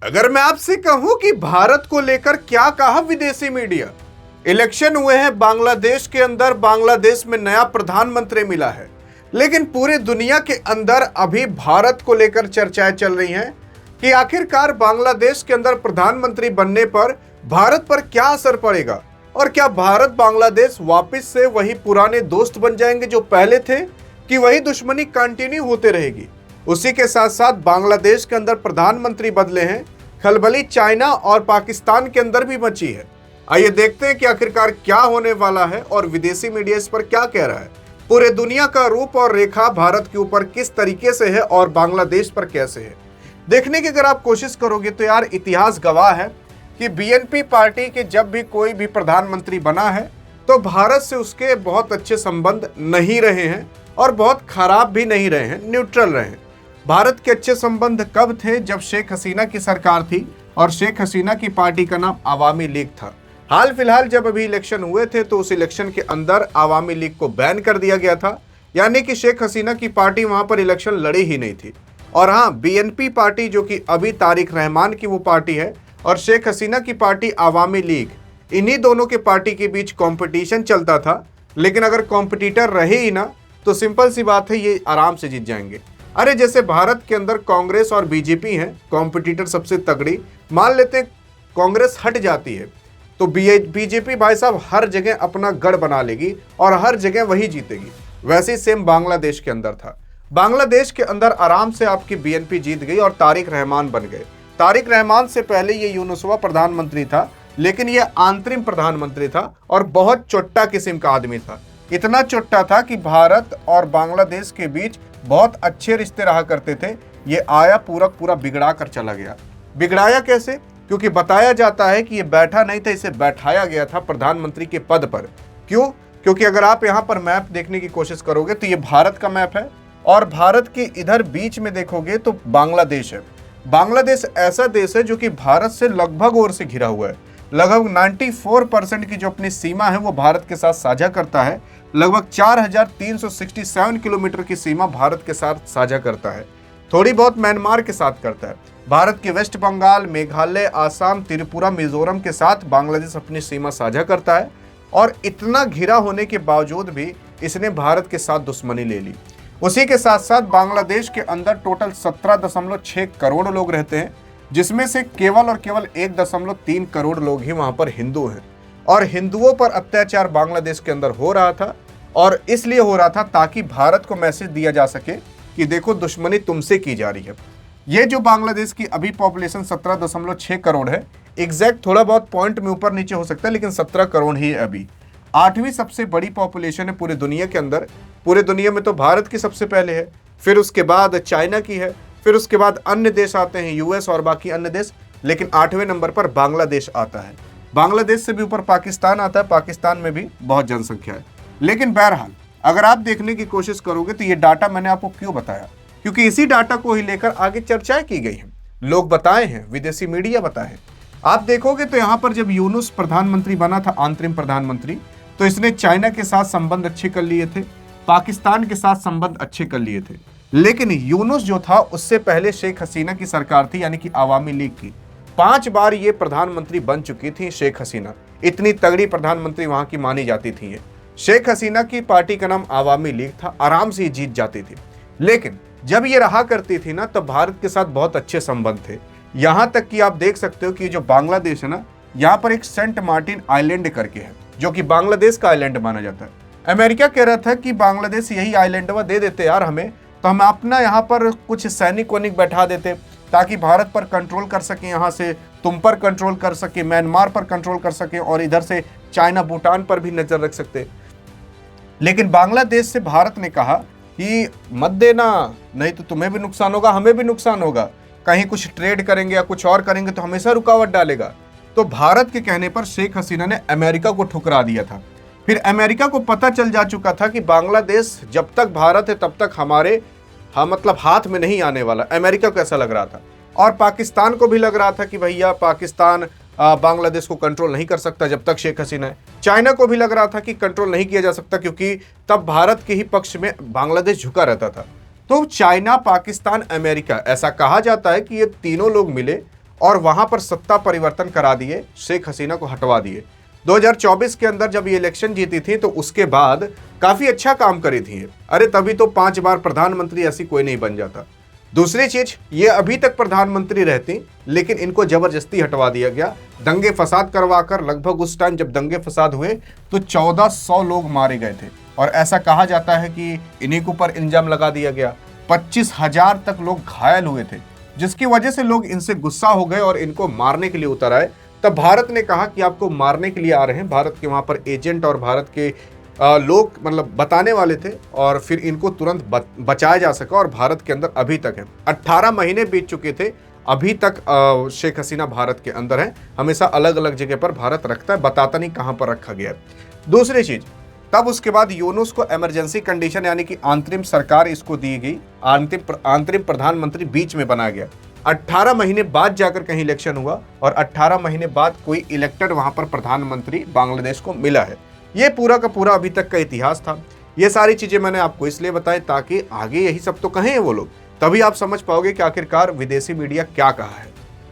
अगर मैं आपसे कहूं कि भारत को लेकर क्या कहा विदेशी मीडिया। इलेक्शन हुए हैं बांग्लादेश के अंदर, बांग्लादेश में नया प्रधानमंत्री मिला है, लेकिन पूरे दुनिया के अंदर अभी भारत को लेकर चर्चाएं चल रही हैं कि आखिरकार बांग्लादेश के अंदर प्रधानमंत्री बनने पर भारत पर क्या असर पड़ेगा और क्या भारत बांग्लादेश वापस से वही पुराने दोस्त बन जाएंगे जो पहले थे, कि वही दुश्मनी कंटिन्यू होते रहेगी। उसी के साथ साथ बांग्लादेश के अंदर प्रधानमंत्री बदले हैं, खलबली चाइना और पाकिस्तान के अंदर भी मची है। आइए देखते हैं कि आखिरकार क्या होने वाला है और विदेशी मीडिया इस पर क्या कह रहा है। पूरे दुनिया का रूप और रेखा भारत के ऊपर किस तरीके से है और बांग्लादेश पर कैसे है, देखने की अगर आप कोशिश करोगे तो यार इतिहास गवाह है कि बीएनपी पार्टी के जब भी कोई भी प्रधानमंत्री बना है तो भारत से उसके बहुत अच्छे संबंध नहीं रहे हैं और बहुत खराब भी नहीं रहे हैं, न्यूट्रल रहे हैं। भारत के अच्छे संबंध कब थे? जब शेख हसीना की सरकार थी और शेख हसीना की पार्टी का नाम आवामी लीग था। हाल फिलहाल जब अभी इलेक्शन हुए थे तो उस इलेक्शन के अंदर आवामी लीग को बैन कर दिया गया था, यानी कि शेख हसीना की पार्टी वहां पर इलेक्शन लड़ी ही नहीं थी। और हाँ, बीएनपी पार्टी जो कि अभी तारिक रहमान की वो पार्टी है और शेख हसीना की पार्टी आवामी लीग, इन्हीं दोनों के पार्टी के बीच कंपटीशन चलता था। लेकिन अगर कॉम्पिटिटर रहे ही ना तो सिंपल सी बात है, ये आराम से जीत जाएंगे। अरे जैसे भारत के अंदर कांग्रेस और बीजेपी हैं कॉम्पिटिटर सबसे तगड़ी, मान लेते हैं कांग्रेस हट जाती है तो बीजेपी भाई साहब हर जगह अपना गढ़ बना लेगी और हर जगह वही जीतेगी। वैसे ही सेम बांग्लादेश के अंदर था। बांग्लादेश के अंदर आराम से आपकी बीएनपी जीत गई और तारिक रहमान बन गए। तारिक रहमान से पहले ये यूनुसवा प्रधानमंत्री था, लेकिन ये अंतरिम प्रधानमंत्री था और बहुत चोट्टा किस्म का आदमी था। इतना चोट्टा था कि भारत और बांग्लादेश के बीच बहुत अच्छे रिश्ते रहा करते थे। ये आया पूरा बिगड़ा कर चला गया। बिगड़ाया कैसे? क्योंकि बताया जाता है कि ये बैठा नहीं था, इसे बैठाया गया था प्रधानमंत्री के पद पर। क्यों? क्योंकि अगर आप यहाँ पर मैप देखने की कोशिश करोगे तो ये भारत का मैप है और भारत के इधर बीच में देखोगे तो बांग्लादेश है। बांग्लादेश ऐसा देश है जो कि भारत से लगभग ओर से घिरा हुआ है। लगभग 94% की जो अपनी सीमा है वो भारत के साथ साझा करता है। लगभग 4367 किलोमीटर की सीमा भारत के साथ साझा करता है। थोड़ी बहुत म्यांमार के साथ करता है। भारत के वेस्ट बंगाल, मेघालय, आसाम, त्रिपुरा, मिजोरम के साथ बांग्लादेश अपनी सीमा साझा करता है। और इतना घिरा होने के बावजूद भी इसने भारत के साथ दुश्मनी ले ली। उसी के साथ साथ बांग्लादेश के अंदर टोटल 17.6 करोड़ लोग रहते हैं, जिसमें से केवल और केवल 1.3 करोड़ लोग ही वहां पर हिंदू हैं। और हिंदुओं पर अत्याचार बांग्लादेश के अंदर हो रहा था और इसलिए हो रहा था ताकि भारत को मैसेज दिया जा सके कि देखो दुश्मनी तुमसे की जा रही है। ये जो बांग्लादेश की अभी पॉपुलेशन 17.6 करोड़ है, एग्जैक्ट थोड़ा बहुत पॉइंट में ऊपर नीचे हो सकता है, लेकिन 17 करोड़ ही है अभी। 8वीं सबसे बड़ी पॉपुलेशन है पूरे दुनिया के अंदर। पूरे दुनिया में तो भारत की सबसे पहले है, फिर उसके बाद चाइना की है, फिर उसके बाद अन्य देश आते हैं, यूएस और बाकी अन्य देश, लेकिन 8वें नंबर पर बांग्लादेश आता है। बांग्लादेश से भी ऊपर पाकिस्तान आता है, पाकिस्तान में भी बहुत जनसंख्या है। लेकिन बहरहाल अगर आप देखने की कोशिश करोगे तो ये डाटा मैंने आपको क्यों बताया, क्योंकि इसी डाटा को ही लेकर आगे चर्चाएं की गई हैं, लोग बताए हैं, विदेशी मीडिया बताए। आप देखोगे तो यहाँ पर जब यूनुस प्रधानमंत्री बना था, अंतरिम प्रधानमंत्री, तो इसने चाइना के साथ संबंध अच्छे कर लिए थे, पाकिस्तान के साथ संबंध अच्छे कर लिए थे। लेकिन यूनुस जो था उससे पहले शेख हसीना की सरकार थी, यानी कि आवामी लीग की। 5 बार ये प्रधानमंत्री बन चुकी थी शेख हसीना। इतनी तगड़ी प्रधानमंत्री वहां की मानी जाती थी ये। शेख हसीना की पार्टी का नाम आवामी लीग था, आराम से ये जीत जाती थी। लेकिन जब ये रहा करती थी ना तब भारत के साथ बहुत अच्छे संबंध थे। यहां तक कि आप देख सकते हो कि जो बांग्लादेश है ना, यहाँ पर एक सेंट मार्टिन आइलैंड करके है जो कि बांग्लादेश का आइलैंड माना जाता है। अमेरिका कह रहा था कि बांग्लादेश यही आइलैंड दे देते यार हमें, तो हम अपना यहाँ पर कुछ सैनिक वैनिक बैठा देते ताकि भारत पर कंट्रोल कर सके, यहाँ से तुम पर कंट्रोल कर सके, म्यांमार पर कंट्रोल कर सके और इधर से चाइना, भूटान पर भी नजर रख सकते। लेकिन बांग्लादेश से भारत ने कहा कि मत देना, नहीं तो तुम्हें भी नुकसान होगा, हमें भी नुकसान होगा। कहीं कुछ ट्रेड करेंगे या कुछ और करेंगे तो हमेशा रुकावट डालेगा। तो भारत के कहने पर शेख हसीना ने अमेरिका को ठुकरा दिया था। फिर अमेरिका को पता चल जा चुका था कि बांग्लादेश जब तक भारत है तब तक हमारे मतलब हाथ में नहीं आने वाला। अमेरिका को ऐसा लग रहा था और पाकिस्तान को भी लग रहा था कि भैया पाकिस्तान बांग्लादेश को कंट्रोल नहीं कर सकता जब तक शेख हसीना है। चाइना को भी लग रहा था कि कंट्रोल नहीं किया जा सकता क्योंकि तब भारत के ही पक्ष में बांग्लादेश झुका रहता था। तो चाइना, पाकिस्तान, अमेरिका, ऐसा कहा जाता है कि ये तीनों लोग मिले और वहां पर सत्ता परिवर्तन करा दिए, शेख हसीना को हटवा दिए। 2024 के अंदर जब ये इलेक्शन जीती थी तो उसके बाद काफी अच्छा काम करी थी। अरे तभी तो 5 बार प्रधानमंत्री ऐसी कोई नहीं बन जाता। दूसरी चीज, ये अभी तक प्रधानमंत्री रहती, लेकिन इनको जबरदस्ती हटवा दिया गया, दंगे फसाद करवाकर। लगभग उस टाइम जब दंगे फसाद हुए तो 1400 लोग मारे गए थे और ऐसा कहा जाता है कि इन्हीं के ऊपर इल्जाम लगा दिया गया। 25,000 तक लोग घायल हुए थे, जिसकी वजह से लोग इनसे गुस्सा हो गए और इनको मारने के लिए उतर आए। तब भारत ने कहा कि आपको मारने के लिए आ रहे हैं। भारत के वहां पर एजेंट और भारत के लोग मतलब बताने वाले थे और फिर इनको तुरंत बचाया जा सका। और भारत के अंदर अभी तक है, 18 महीने बीत चुके थे, अभी तक शेख हसीना भारत के अंदर है। हमेशा अलग अलग जगह पर भारत रखता है, बताता नहीं कहां पर रखा गया है। दूसरी चीज, तब उसके बाद यूनुस को इमरजेंसी कंडीशन यानी कि अंतरिम सरकार इसको दी गई, अंतरिम प्रधानमंत्री बीच में बनाया गया। 18 महीने बाद जाकर कहीं इलेक्शन हुआ और 18 महीने बाद कोई इलेक्टेड वहां पर प्रधानमंत्री बांग्लादेश को मिला है। ये पूरा का पूरा अभी तक का इतिहास था। ये सारी चीजें मैंने आपको इसलिए बताई ताकि आगे यही सब तो कहें वो लोग, तभी आप समझ पाओगे कि आखिरकार विदेशी मीडिया क्या कहा है।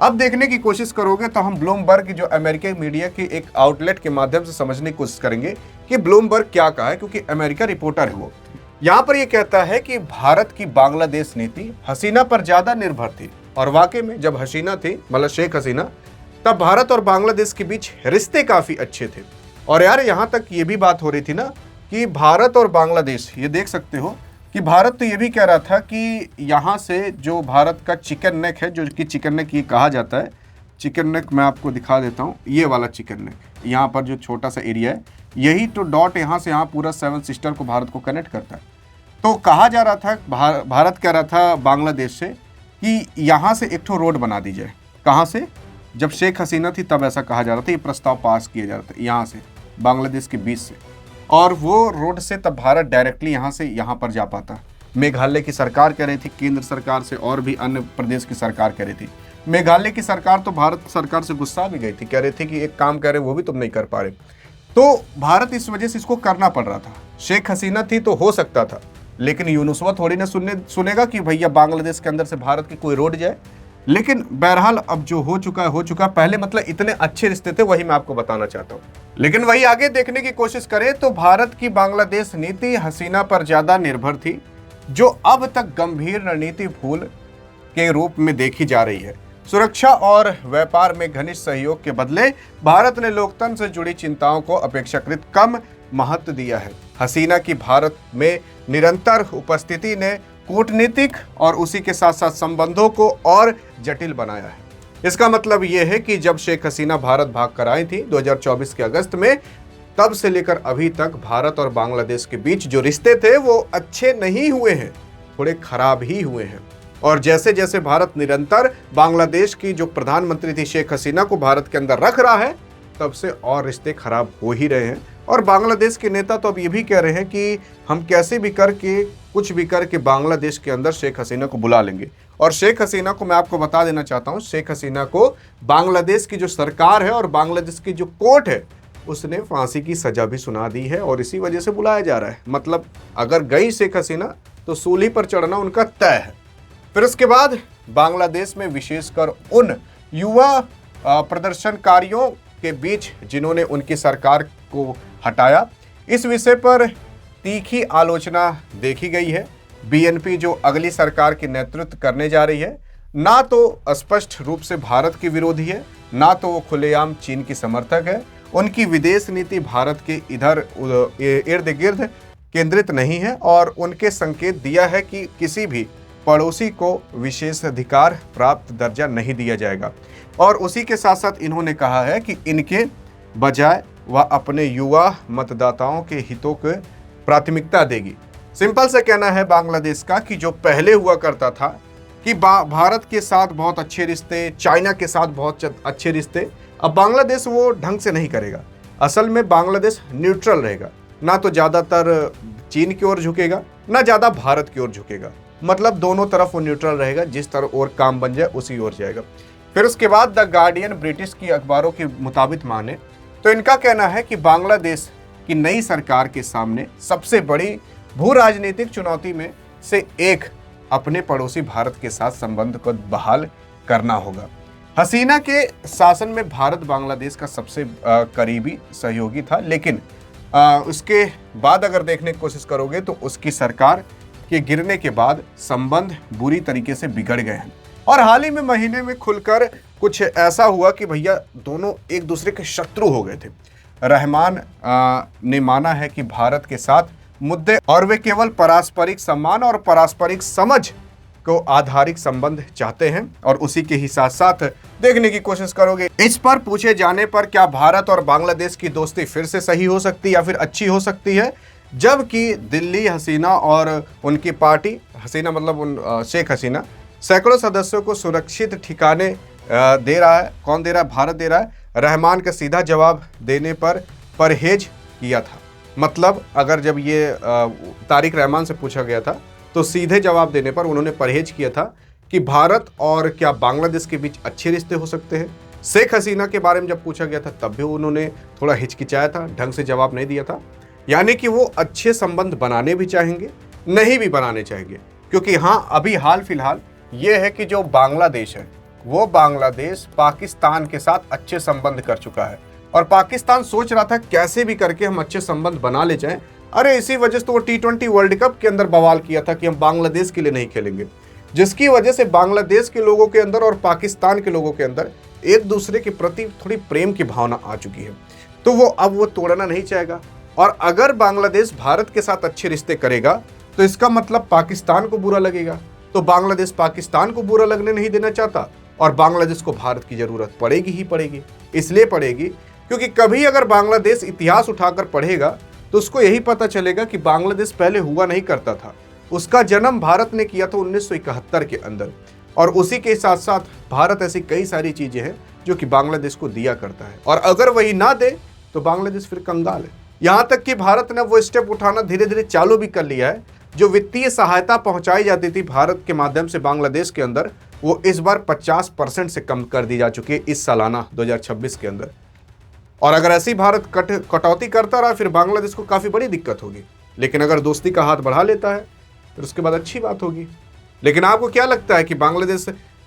अब देखने की कोशिश करोगे तो हम ब्लूमबर्ग जो अमेरिकी मीडिया के एक आउटलेट के माध्यम से समझने की कोशिश करेंगे कि ब्लूमबर्ग क्या कहा है, क्योंकि अमेरिका रिपोर्टर है वो। यहाँ पर ये कहता है कि भारत की बांग्लादेश नीति हसीना पर ज्यादा निर्भर थी। और वाकई में जब हसीना थी, मतलब शेख हसीना, तब भारत और बांग्लादेश के बीच रिश्ते काफी अच्छे थे। और यार यहाँ तक ये भी बात हो रही थी ना कि भारत और बांग्लादेश, ये देख सकते हो कि भारत तो ये भी कह रहा था कि यहाँ से जो भारत का चिकन नेक है, जो कि चिकन नेक ये कहा जाता है, चिकन नेक मैं आपको दिखा देता हूँ, ये वाला चिकन नेक, यहाँ पर जो छोटा सा एरिया है, यही तो डॉट यहाँ से यहाँ पूरा 7 सिस्टर को भारत को कनेक्ट करता है। तो कहा जा रहा था, भारत कह रहा था बांग्लादेश से कि यहाँ से एक ठो रोड बना दी जाए। कहाँ से? जब शेख हसीना थी तब ऐसा कहा जा रहा था, ये प्रस्ताव पास किया जा रहा था यहाँ से, बांग्लादेश के बीच से। और वो रोड से तब भारत डायरेक्टली यहाँ से यहाँ पर जा पाता। मेघालय की सरकार कह रही थी, केंद्र सरकार से और भी अन्य प्रदेश की सरकार कह रही थी। मेघालय की सरकार तो भारत सरकार से गुस्सा भी गई थी, कह रही थी कि एक काम कर रहे वो भी तुम नहीं कर पा रहे। तो भारत इस वजह से इसको करना पड़ रहा था। शेख हसीना थी तो हो सकता था, लेकिन यूनुसवा थोड़ी ना सुनेगा कि भैया बांग्लादेश के अंदर से भारत की कोई रोड जाए। लेकिन बहरहाल अब जो हो चुका है हो चुका। पहले मतलब इतने अच्छे रिश्ते थे, वही मैं आपको बताना चाहता हूँ। लेकिन वही आगे देखने की कोशिश करें तो भारत की बांग्लादेश नीति हसीना पर ज्यादा निर्भर थी, जो अब तक गंभीर रणनीति भूल के रूप में देखी जा रही है। सुरक्षा और व्यापार में घनिष्ठ सहयोग के बदले भारत ने लोकतंत्र से जुड़ी चिंताओं को अपेक्षाकृत कम महत्व दिया है। हसीना की भारत में निरंतर उपस्थिति ने कूटनीतिक और उसी के साथ साथ संबंधों को और जटिल बनाया है। इसका मतलब यह है कि जब शेख हसीना भारत भाग कर आई थी 2024 के अगस्त में, तब से लेकर अभी तक भारत और बांग्लादेश के बीच जो रिश्ते थे वो अच्छे नहीं हुए हैं, थोड़े खराब ही हुए हैं। और जैसे जैसे भारत निरंतर बांग्लादेश की जो प्रधानमंत्री थी शेख हसीना को भारत के अंदर रख रहा है, तब से और रिश्ते खराब हो ही रहे हैं। और बांग्लादेश के नेता तो अब ये भी कह रहे हैं कि हम कैसे भी करके, कुछ भी करके बांग्लादेश के अंदर शेख हसीना को बुला लेंगे। और शेख हसीना को मैं आपको बता देना चाहता हूं, शेख हसीना को बांग्लादेश की जो सरकार है और बांग्लादेश की जो कोर्ट है, उसने फांसी की सजा भी सुना दी है और इसी वजह से बुलाया जा रहा है। मतलब अगर गई शेख हसीना तो सूली पर चढ़ना उनका तय है। फिर उसके बाद बांग्लादेश में विशेषकर उन युवा प्रदर्शनकारियों के बीच जिन्होंने उनकी सरकार को हटाया, इस विषय पर तीखी आलोचना देखी गई है। बीएनपी जो अगली सरकार की नेतृत्व करने जा रही है, ना तो स्पष्ट रूप से भारत की विरोधी है, ना तो वो खुलेआम चीन की समर्थक है। उनकी विदेश नीति भारत के इधर इर्द गिर्द केंद्रित नहीं है और उनके संकेत दिया है कि किसी भी पड़ोसी को विशेषाधिकार प्राप्त दर्जा नहीं दिया जाएगा। और उसी के साथ साथ इन्होंने कहा है कि इनके बजाय वह अपने युवा मतदाताओं के हितों को प्राथमिकता देगी। सिंपल से कहना है बांग्लादेश का कि जो पहले हुआ करता था कि भारत के साथ बहुत अच्छे रिश्ते, चाइना के साथ बहुत अच्छे रिश्ते, अब बांग्लादेश वो ढंग से नहीं करेगा। असल में बांग्लादेश न्यूट्रल रहेगा, ना तो ज़्यादातर चीन की ओर झुकेगा, ना ज़्यादा भारत की ओर झुकेगा। मतलब दोनों तरफ वो न्यूट्रल रहेगा, जिस तरह और काम बन जाए उसी ओर जाएगा। फिर उसके बाद द गार्डियन ब्रिटिश की अखबारों के मुताबिक माने तो इनका कहना है कि बांग्लादेश की नई सरकार के सामने सबसे बड़ी भू राजनीतिक चुनौती में से एक अपने पड़ोसी भारत के साथ संबंध को बहाल करना होगा। हसीना के शासन में भारत बांग्लादेश का सबसे करीबी सहयोगी था, लेकिन उसके बाद अगर देखने की कोशिश करोगे तो उसकी सरकार के गिरने के बाद संबंध बुरी तरीके से बिगड़ गए हैं। और हाल ही में महीने में खुलकर कुछ ऐसा हुआ कि भैया दोनों एक दूसरे के शत्रु हो गए थे। रहमान ने माना है कि भारत के साथ मुद्दे और वे केवल पारस्परिक सम्मान और पारस्परिक समझ को आधारित संबंध चाहते हैं, और उसी के ही साथ साथ देखने की कोशिश करोगे इस पर पूछे जाने पर क्या भारत और बांग्लादेश की दोस्ती फिर से सही हो सकती है या फिर अच्छी हो सकती है, जबकि दिल्ली हसीना और उनकी पार्टी, हसीना मतलब शेख हसीना, सैकड़ों सदस्यों को सुरक्षित ठिकाने दे रहा है। कौन दे रहा है? भारत दे रहा है। रहमान का सीधा जवाब देने पर परहेज किया था। मतलब अगर जब ये तारिक रहमान से पूछा गया था तो सीधे जवाब देने पर उन्होंने परहेज किया था कि भारत और क्या बांग्लादेश के बीच अच्छे रिश्ते हो सकते हैं। शेख हसीना के बारे में जब पूछा गया था तब भी उन्होंने थोड़ा हिचकिचाया था, ढंग से जवाब नहीं दिया था। यानी कि वो अच्छे संबंध बनाने भी चाहेंगे, नहीं भी बनाने चाहेंगे, क्योंकि हाँ, अभी हाल फिलहाल ये है कि जो बांग्लादेश है वो बांग्लादेश पाकिस्तान के साथ अच्छे संबंध कर चुका है, और पाकिस्तान सोच रहा था कैसे भी करके हम अच्छे संबंध बना ले जाएं। अरे इसी वजह से तो वो T20 वर्ल्ड कप के अंदर बवाल किया था कि हम बांग्लादेश के लिए नहीं खेलेंगे, जिसकी वजह से बांग्लादेश के लोगों के अंदर और पाकिस्तान के लोगों के अंदर एक दूसरे के प्रति थोड़ी प्रेम की भावना आ चुकी है। तो वो अब वो तोड़ना नहीं चाहेगा, और अगर बांग्लादेश भारत के साथ अच्छे रिश्ते करेगा तो इसका मतलब पाकिस्तान को बुरा लगेगा। तो बांग्लादेश पाकिस्तान को बुरा लगने नहीं देना चाहता, और बांग्लादेश को भारत की जरूरत पड़ेगी ही पड़ेगी। इसलिए पड़ेगी क्योंकि कभी अगर बांग्लादेश इतिहास उठाकर पढ़ेगा तो उसको यही पता चलेगा कि बांग्लादेश पहले हुआ नहीं करता था। उसका जन्म भारत ने किया था 1971 के अंदर, और उसी के साथ साथ भारत ऐसी कई सारी चीजें हैं जो कि बांग्लादेश को दिया करता है, और अगर वही ना दे तो बांग्लादेश फिर कंगाल है। यहाँ तक कि भारत ने वो स्टेप उठाना धीरे धीरे चालू भी कर लिया है। जो वित्तीय सहायता पहुंचाई जाती थी भारत के माध्यम से बांग्लादेश के अंदर, वो इस बार 50% से कम कर दी जा चुकी है इस सालाना 2026 के अंदर। और अगर ऐसी भारत कटौती करता रहा फिर बांग्लादेश को काफ़ी बड़ी दिक्कत होगी। लेकिन अगर दोस्ती का हाथ बढ़ा लेता है फिर उसके बाद अच्छी बात होगी। लेकिन आपको क्या लगता है कि बांग्लादेश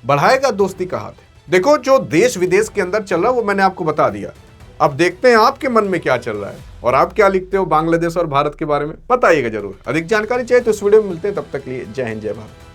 बढ़ाएगा दोस्ती का हाथ? देखो, जो देश विदेश के अंदर चल रहा है वो मैंने आपको बता दिया। अब देखते हैं आपके मन में क्या चल रहा है और आप क्या लिखते हो बांग्लादेश और भारत के बारे में, बताइएगा जरूर। अधिक जानकारी चाहिए तो इस वीडियो में मिलते हैं, तब तक लिए जय हिंद जय भारत।